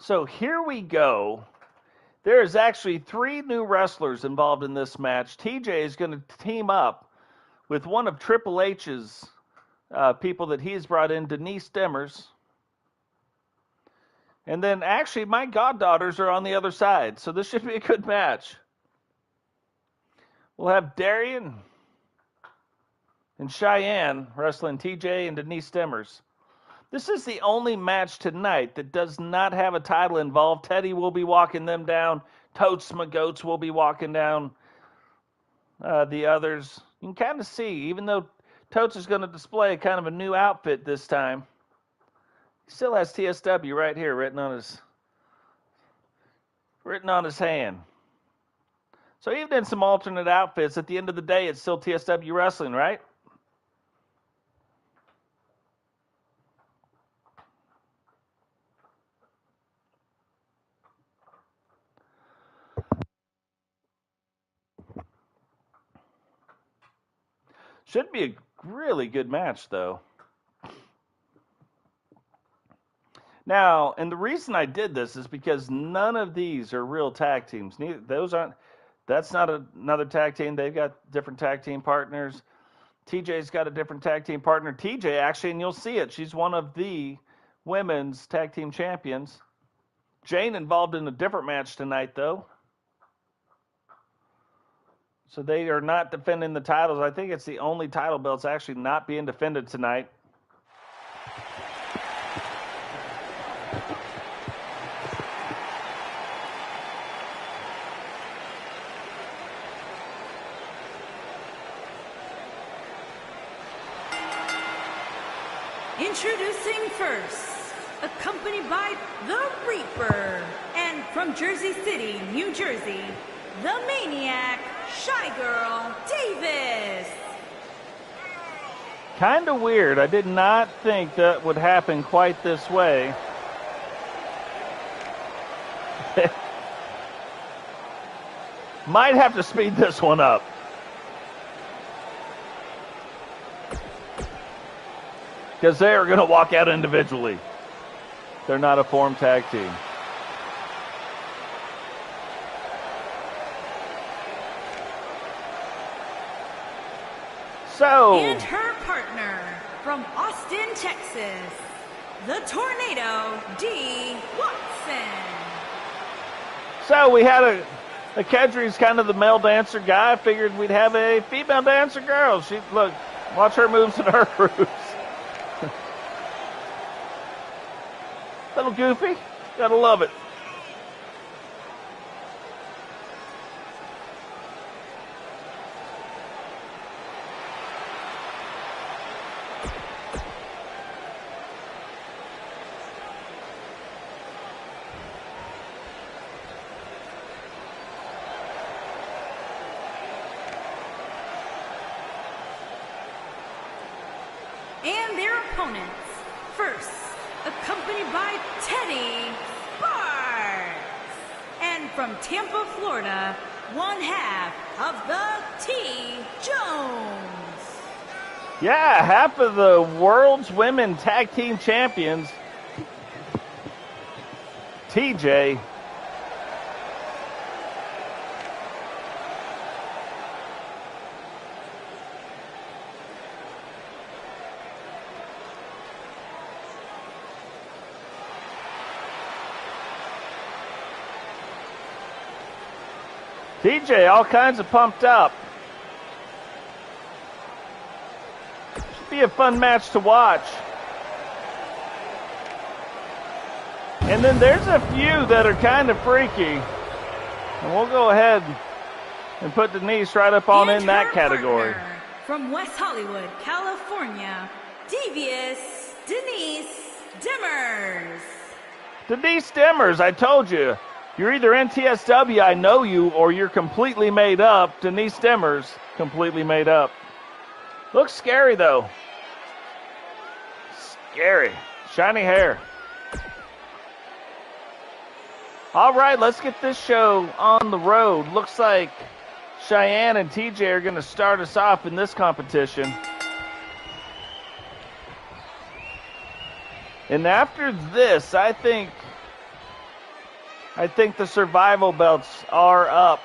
So here we go. There is actually 3 new wrestlers involved in this match. TJ is going to team up with one of Triple H's people that he's brought in, Denise Demers. And then actually my goddaughters are on the other side, so this should be a good match. We'll have Darian and Shyanne wrestling TJ and Denise Demers. This is the only match tonight that does not have a title involved. Teddy will be walking them down. Totes my goats will be walking down the others. You can kind of see, even though Totes is going to display kind of a new outfit this time, he still has TSW right here written on his hand. So even in some alternate outfits, at the end of the day, it's still TSW wrestling, right? Should be a really good match, though. Now, and the reason I did this is because none of these are real tag teams. That's not another tag team. They've got different tag team partners. TJ's got a different tag team partner. TJ, actually, and you'll see it, she's one of the women's tag team champions. Jane involved in a different match tonight, though. So they are not defending the titles. I think it's the only title belts actually not being defended tonight. Introducing first, accompanied by the Reaper, and from Jersey City, New Jersey, the Maniac, Shy Girl Davis. Kind of weird. I did not think that would happen quite this way. Might have to speed this one up. Because they are going to walk out individually. They're not a formed tag team. So, and her partner from Austin, Texas, the Tornado D. Watson. So we had a Kedri's kind of the male dancer guy. I figured we'd have a female dancer girl. Look, watch her moves and her grooves. Little goofy, gotta love it. And their opponents, first, accompanied by Teddy Sparks, and from Tampa, Florida, one half of the TJones. Yeah, half of the world's women tag team champions, TJ. TJ, all kinds of pumped up. Should be a fun match to watch. And then there's a few that are kind of freaky. And we'll go ahead and put Denise right up on in that category. From West Hollywood, California, Devious Denise Demers. Denise Demers, I told you. You're either in TSW, I know you, or you're completely made up. Denise Demers, completely made up. Looks scary, though. Scary. Shiny hair. All right, let's get this show on the road. Looks like Shyanne and TJ are going to start us off in this competition. And after this, I think I think the survival belts are up.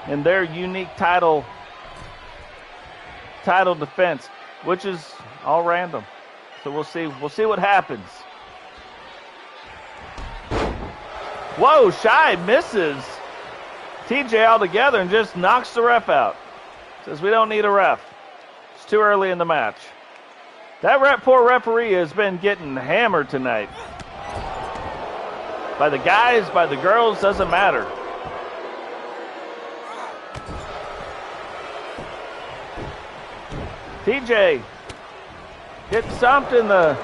In their unique title defense, which is all random. So we'll see what happens. Whoa, Shy misses TJ altogether and just knocks the ref out. Says we don't need a ref. It's too early in the match. That poor referee has been getting hammered tonight. By the guys, by the girls, doesn't matter. TJ gets stomped in the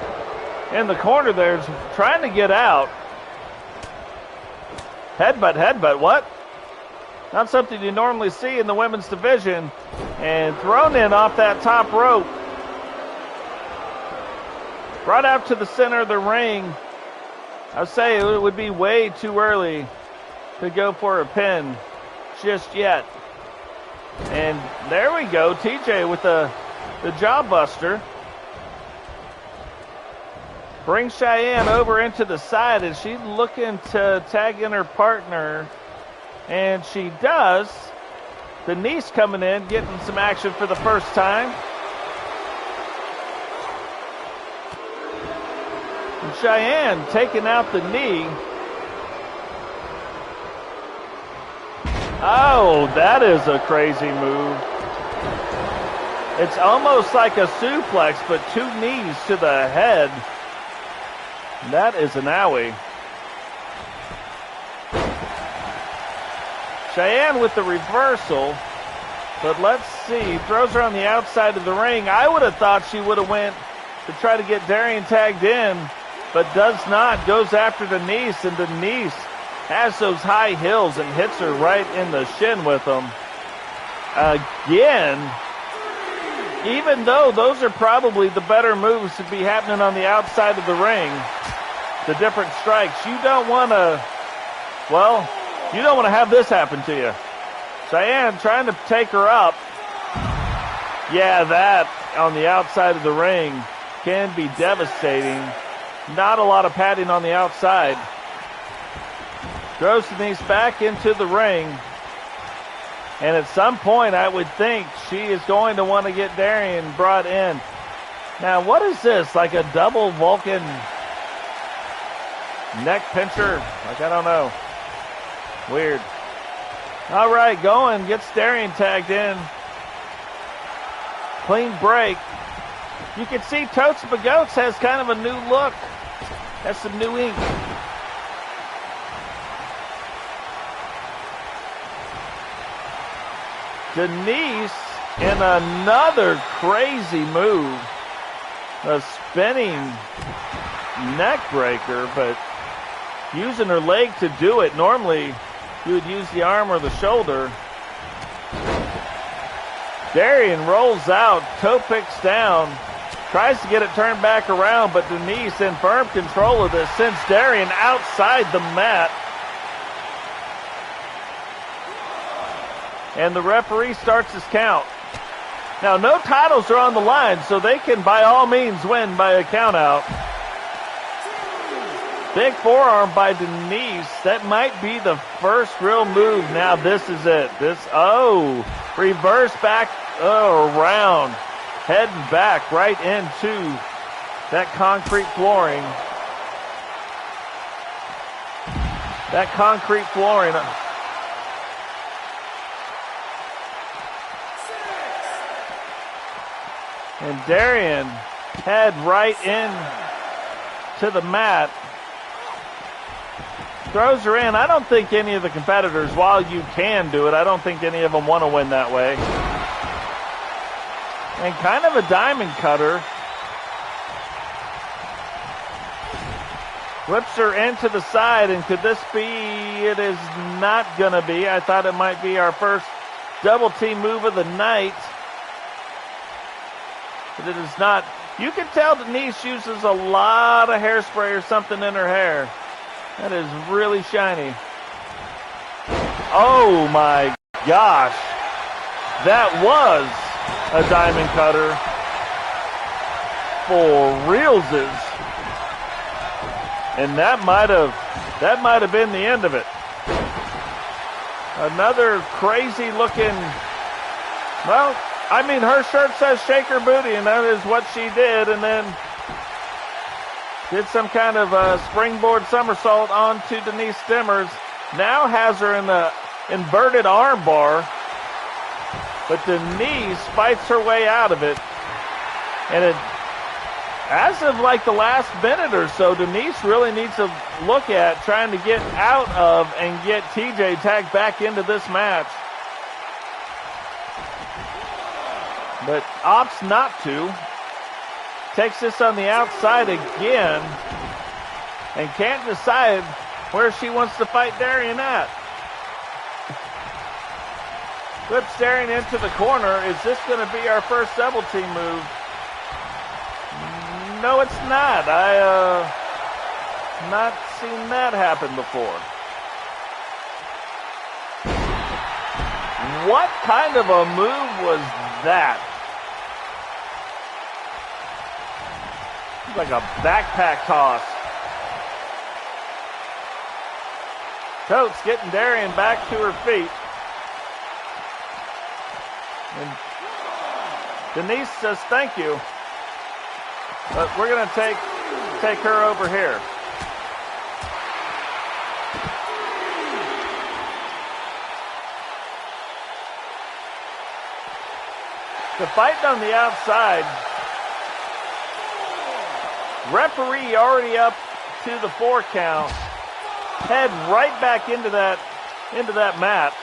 corner there, trying to get out. Headbutt, what? Not something you normally see in the women's division. And thrown in off that top rope. Brought out to the center of the ring. I'll say it would be way too early to go for a pin just yet. And there we go, TJ with the job buster. Brings Shyanne over into the side, and she's looking to tag in her partner. And she does. Denise coming in, getting some action for the first time. And Shyanne taking out the knee. Oh, that is a crazy move. It's almost like a suplex, but 2 knees to the head. That is an owie. Shyanne with the reversal, but let's see. Throws her on the outside of the ring. I would have thought she would have went to try to get Darian tagged in, but does not. Goes after Denise, and Denise has those high heels and hits her right in the shin with them. Again, even though those are probably the better moves to be happening on the outside of the ring, the different strikes, you don't want to have this happen to you. Shyanne trying to take her up. Yeah, that on the outside of the ring can be devastating. Not a lot of padding on the outside. Throws Denise back into the ring. And at some point, I would think she is going to want to get Darian brought in. Now, what is this? Like a double Vulcan neck pincher? Like, I don't know. Weird. All right, going. Gets Darian tagged in. Clean break. You can see Totes Bagoats has kind of a new look. Has some new ink. Denise in another crazy move. A spinning neck breaker, but using her leg to do it. Normally, you would use the arm or the shoulder. Darian rolls out, toe picks down, tries to get it turned back around, but Denise in firm control of this, sends Darian outside the mat. And the referee starts his count. Now, no titles are on the line, so they can by all means win by a count out. Big forearm by Denise. That might be the first real move. Now this is it. Reverse back around. Heading back right into that concrete flooring. That concrete flooring. And Darian head right in to the mat. Throws her in. I don't think any of the competitors, while you can do it, I don't think any of them want to win that way. And kind of a diamond cutter. Whips her into the side, and could this be? It is not going to be. I thought it might be our first double team move of the night. But it is not. You can tell Denise uses a lot of hairspray or something in her hair. That is really shiny. Oh my gosh. That was a diamond cutter for realses. And that might have been the end of it. Another crazy looking, well, I mean, her shirt says shake her booty, and that is what she did, and then did some kind of springboard somersault onto Denise Demers. Now has her in the inverted arm bar, but Denise fights her way out of it. And it, as of like the last minute or so, Denise really needs to look at trying to get out of and get TJ tagged back into this match. But opts not to. Takes this on the outside again and can't decide where she wants to fight Darian at. Flips Darian into the corner. Is this going to be our first double team move? No, it's not. I not seen that happen before. What kind of a move was that? Like a backpack toss. Coates getting Darian back to her feet. And Denise says thank you. But we're going to take her over here. The fight on the outside. Referee already up to the 4 count. Head right back into that mat.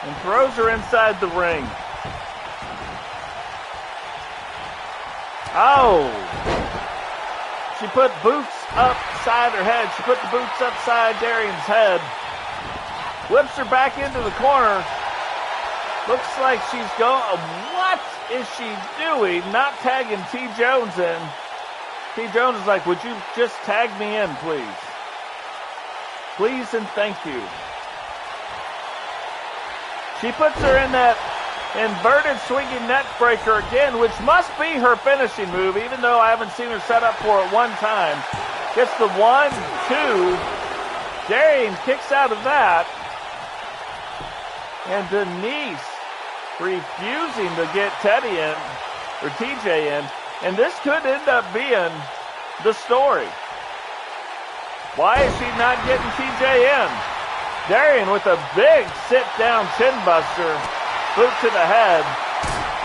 And throws her inside the ring. Oh! She put boots upside her head. She put the boots upside Darian's head. Whips her back into the corner. Looks like she's going. What is she doing? Not tagging TJones in. TJones is like, would you just tag me in, please? Please and thank you. She puts her in that inverted swinging neck breaker again, which must be her finishing move, even though I haven't seen her set up for it one time. Gets the 1, 2. Darian kicks out of that. And Denise refusing to get Teddy in, or TJ in, and this could end up being the story. Why is she not getting TJ in? Darian with a big sit-down chin buster, boot to the head.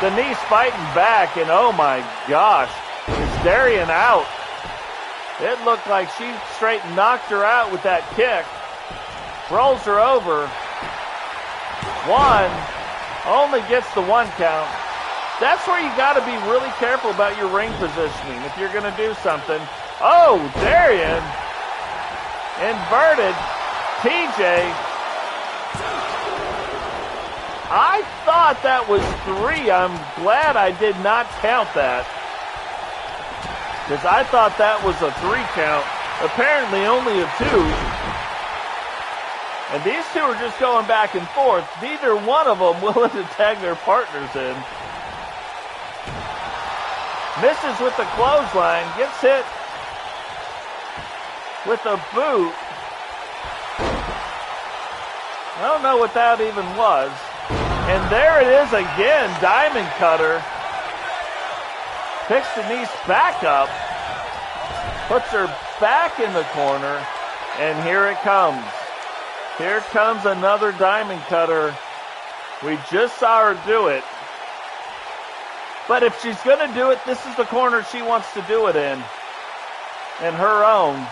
Denise fighting back, and oh my gosh, is Darian out? It looked like she straight knocked her out with that kick. Rolls her over. 1. Only gets the 1 count. That's where you got to be really careful about your ring positioning if you're going to do something. Oh, Darian. Inverted. TJ. I thought that was 3. I'm glad I did not count that, because I thought that was a 3 count. Apparently only a 2. And these two are just going back and forth. Neither one of them willing to tag their partners in. Misses with the clothesline. Gets hit with a boot. I don't know what that even was. And there it is again. Diamond cutter. Picks Denise back up. Puts her back in the corner. And here it comes. Here comes another diamond cutter. We just saw her do it. But if she's going to do it, this is the corner she wants to do it in. And her own.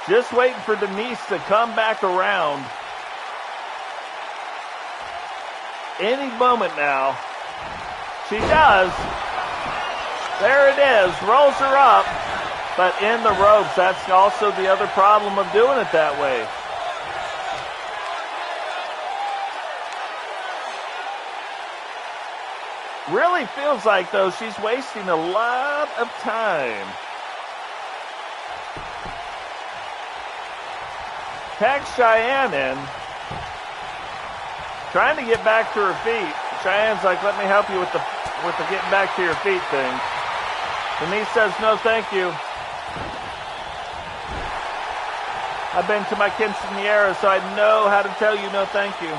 Just waiting for Denise to come back around. Any moment now. She does. There it is. Rolls her up. But in the ropes, that's also the other problem of doing it that way. Really feels like, though, she's wasting a lot of time. Tags Shyanne in. Trying to get back to her feet. Cheyenne's like, let me help you with the getting back to your feet thing. Denise says no thank you. I've been to my quinceañera, so I know how to tell you no thank you.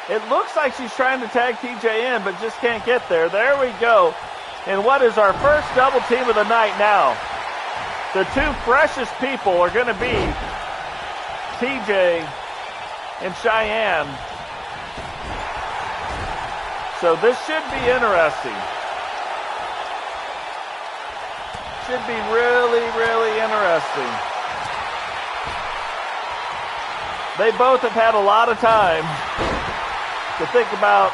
It looks like she's trying to tag TJ in, but just can't get there. There we go. And what is our first double team of the night now? The two freshest people are going to be TJ and Shyanne. So this should be interesting. Should be really, really interesting. They both have had a lot of time to think about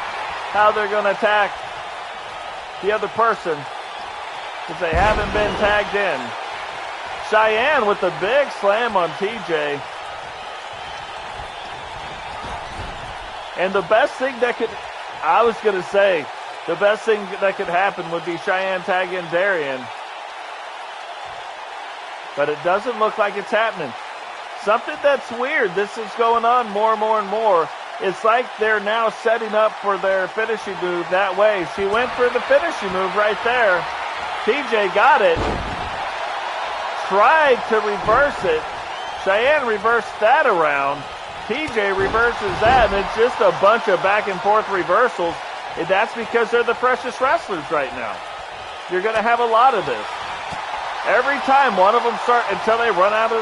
how they're going to attack the other person because they haven't been tagged in. Shyanne with the big slam on TJ. And the best thing that could, I was going to say, the best thing that could happen would be Shyanne tagging Darian. But it doesn't look like it's happening. Something that's weird, this is going on more and more and more. It's like they're now setting up for their finishing move that way. She went for the finishing move right there. TJ got it. Tried to reverse it. Shyanne reversed that around. TJ reverses that, and it's just a bunch of back and forth reversals. And that's because they're the freshest wrestlers right now. You're going to have a lot of this. Every time one of them until they run out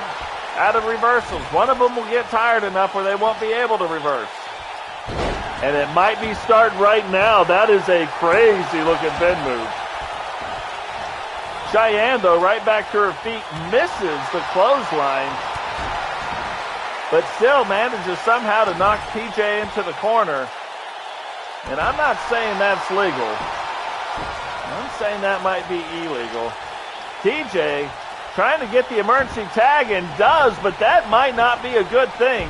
of reversals. One of them will get tired enough where they won't be able to reverse. And it might be starting right now. That is a crazy looking pin move. Shyanne, though, right back to her feet, misses the clothesline. But still manages somehow to knock TJ into the corner. And I'm not saying that's legal. I'm saying that might be illegal. TJ trying to get the emergency tag and does, but that might not be a good thing.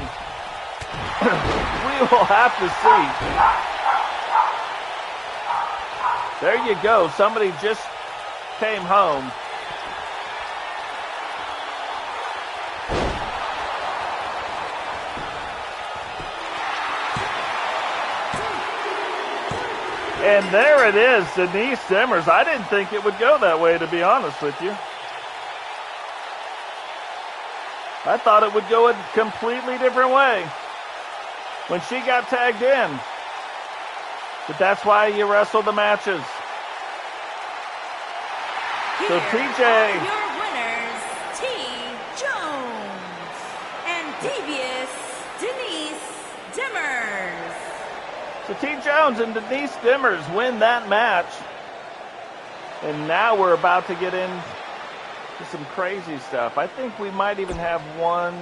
We will have to see. There you go. Somebody just came home. And there it is, Denise Demers. I didn't think it would go that way, to be honest with you. I thought it would go a completely different way when she got tagged in. But that's why you wrestle the matches. Here So TJ. are your winners, TJones and devious Denise Demers. So TJones and Denise Demers win that match. And now we're about to get into some crazy stuff. I think we might even have one